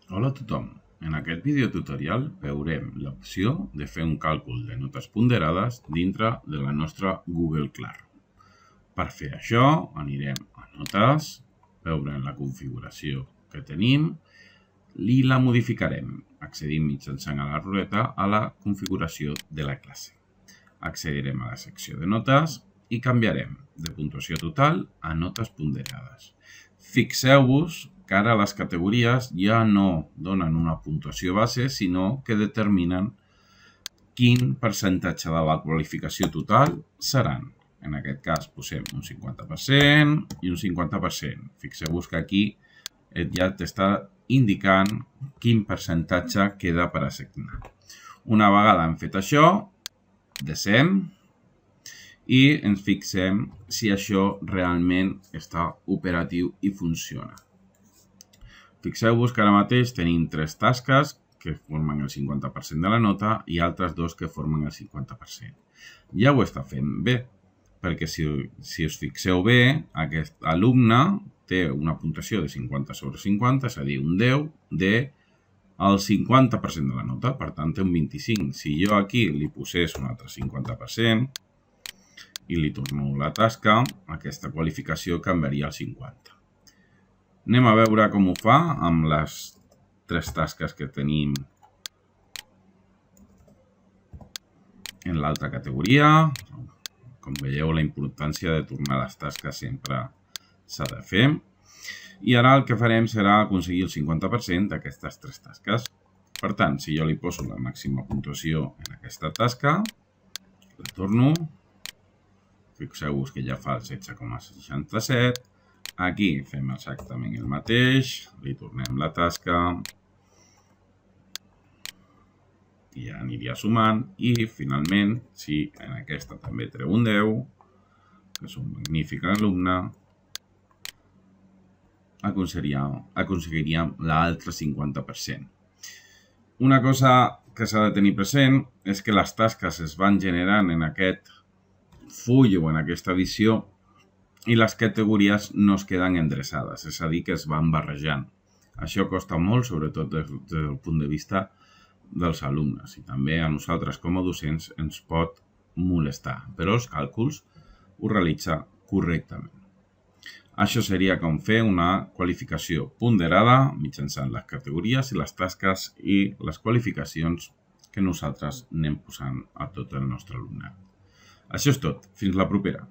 Hola a tothom. En aquest videotutorial veurem l'opció de fer un càlcul de notes ponderades dintre de la nostra Google Classroom. Per fer això anirem a Notes, veurem la configuració que tenim i la modificarem. Accedim mitjançant a la ruleta a la configuració de la classe. Accedirem a la secció de notes i canviarem de puntuació total a notes ponderades. Fixeu-vos que ara les categories ja no donen una puntuació base, sinó que determinen quin percentatge de la qualificació total seran. En aquest cas posem un 50% i un 50%. Fixeu-vos que aquí ja t'està indicant quin percentatge queda per assignar. Una vegada hem fet això, descem i ens fixem si això realment està operatiu i funciona. Fixeu-vos que ara mateix tenim 3 tasques que formen el 50% de la nota i altres 2 que formen el 50%. Ja ho està fent bé, perquè si us fixeu bé, aquest alumne té una puntuació de 50 sobre 50, és a dir, un 10 del 50% de la nota, per tant té un 25. Si jo aquí li posés un altre 50% i li torno la tasca, aquesta qualificació canviaria al 50. Anem a veure com ho fa amb les 3 tasques que tenim en l'altra categoria. Com veieu, la importància de tornar les tasques sempre s'ha de fer. I ara el que farem serà aconseguir el 50% d'aquestes 3 tasques. Per tant, si jo li poso la màxima puntuació en aquesta tasca, la torno. Fixeu-vos que ja fa el 16,67. Aquí fem exactament el mateix, li tornem la tasca i ja aniria sumant i finalment, si en aquesta també treu un 10, que és un magnífic alumne, aconseguiríem l'altre 50%. Una cosa que s'ha de tenir present és que les tasques es van generant en aquest full o en aquesta edició i les categories no es queden endreçades, és a dir, que es van barrejant. Això costa molt, sobretot des del punt de vista dels alumnes, i també a nosaltres com a docents ens pot molestar, però els càlculs ho realitza correctament. Això seria com fer una qualificació ponderada mitjançant les categories i les tasques i les qualificacions que nosaltres anem posant a tot el nostre alumnat. Això és tot. Fins la propera.